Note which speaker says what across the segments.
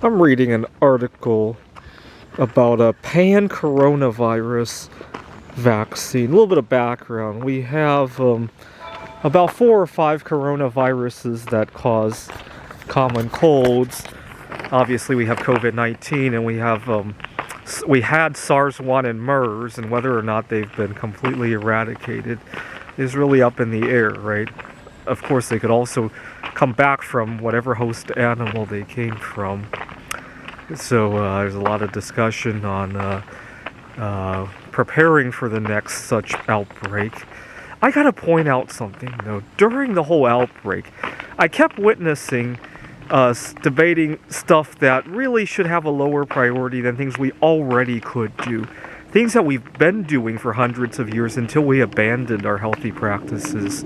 Speaker 1: I'm reading an article about a pan-coronavirus vaccine. A little bit of background. We have about 4 or 5 coronaviruses that cause common colds. Obviously, we have COVID-19, and we had SARS-1 and MERS, and whether or not they've been completely eradicated is really up in the air, right? Of course, they could also come back from whatever host animal they came from. So there's a lot of discussion on preparing for the next such outbreak. I gotta point out something though. During the whole outbreak, I kept witnessing us debating stuff that really should have a lower priority than things we already could do. Things that we've been doing for hundreds of years until we abandoned our healthy practices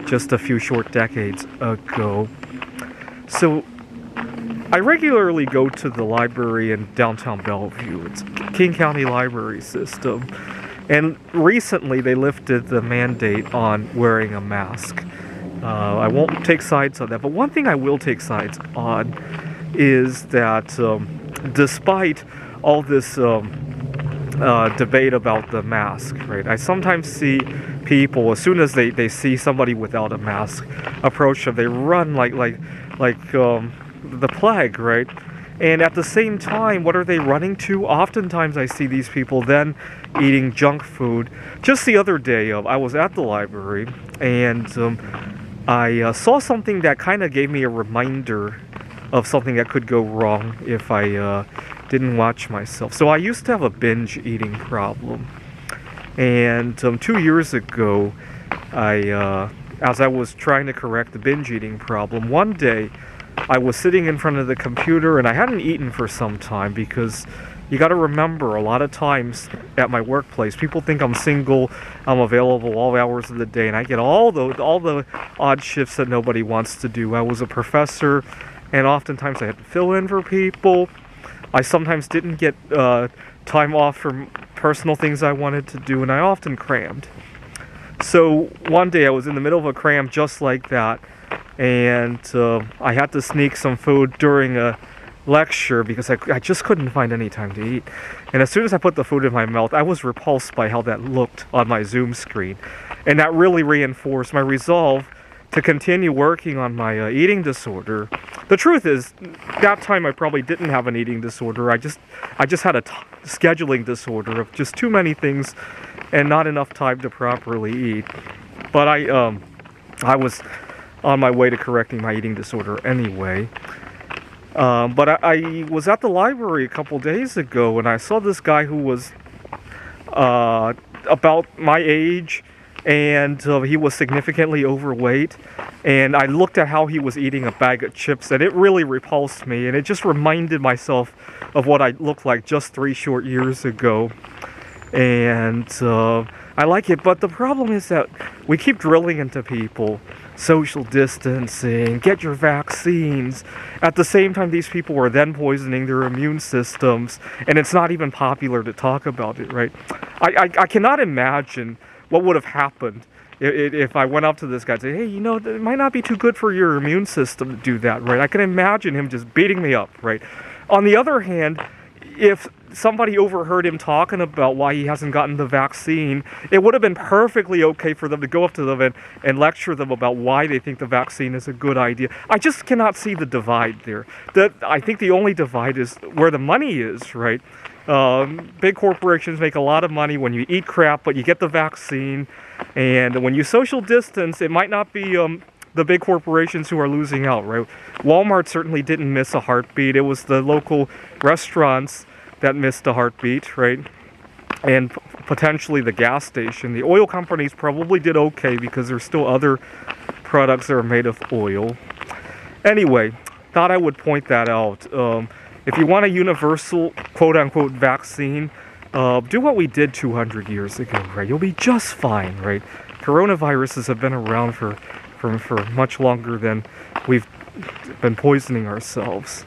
Speaker 1: just a few short decades ago. So I regularly go to the library in downtown Bellevue. It's King County Library System. And recently they lifted the mandate on wearing a mask. I won't take sides on that, but one thing I will take sides on is that despite all this debate about the mask, right? I sometimes see people, as soon as they see somebody without a mask approach them, they run like the plague, right? And at the same time, what are they running to? Oftentimes I see these people then eating junk food. Just the other day, I was at the library, and I saw something that kind of gave me a reminder of something that could go wrong if I didn't watch myself. So I used to have a binge eating problem, and 2 years ago, as I was trying to correct the binge eating problem, one day I was sitting in front of the computer and I hadn't eaten for some time, because you got to remember, a lot of times at my workplace, people think I'm single, I'm available all hours of the day, and I get all the odd shifts that nobody wants to do. I was a professor, and oftentimes I had to fill in for people. I sometimes didn't get time off from personal things I wanted to do, and I often crammed. So one day I was in the middle of a cram just like that, and I had to sneak some food during a lecture because I just couldn't find any time to eat. And as soon as I put the food in my mouth, I was repulsed by how that looked on my Zoom screen. And that really reinforced my resolve to continue working on my eating disorder. The truth is, that time I probably didn't have an eating disorder. I just had a scheduling disorder of just too many things and not enough time to properly eat. But I was on my way to correcting my eating disorder anyway. But I was at the library a couple days ago, and I saw this guy who was about my age, and he was significantly overweight. And I looked at how he was eating a bag of chips, and it really repulsed me, and it just reminded myself of what I looked like just 3 short years ago. And I like it, but the problem is that we keep drilling into people social distancing, get your vaccines. At the same time, these people are then poisoning their immune systems, and it's not even popular to talk about it, right? I cannot imagine what would have happened if I went up to this guy and said, hey, it might not be too good for your immune system to do that, right? I can imagine him just beating me up, right? On the other hand, if somebody overheard him talking about why he hasn't gotten the vaccine, it would have been perfectly okay for them to go up to them and lecture them about why they think the vaccine is a good idea. I just cannot see the divide there. I think the only divide is where the money is, right? Big corporations make a lot of money when you eat crap, but you get the vaccine. And when you social distance, it might not be the big corporations who are losing out, right? Walmart certainly didn't miss a heartbeat. It was the local restaurants that missed a heartbeat, right? And potentially the gas station. The oil companies probably did okay because there's still other products that are made of oil. Anyway, thought I would point that out. If you want a universal, quote-unquote, vaccine, do what we did 200 years ago, right? You'll be just fine, right? Coronaviruses have been around for much longer than we've been poisoning ourselves.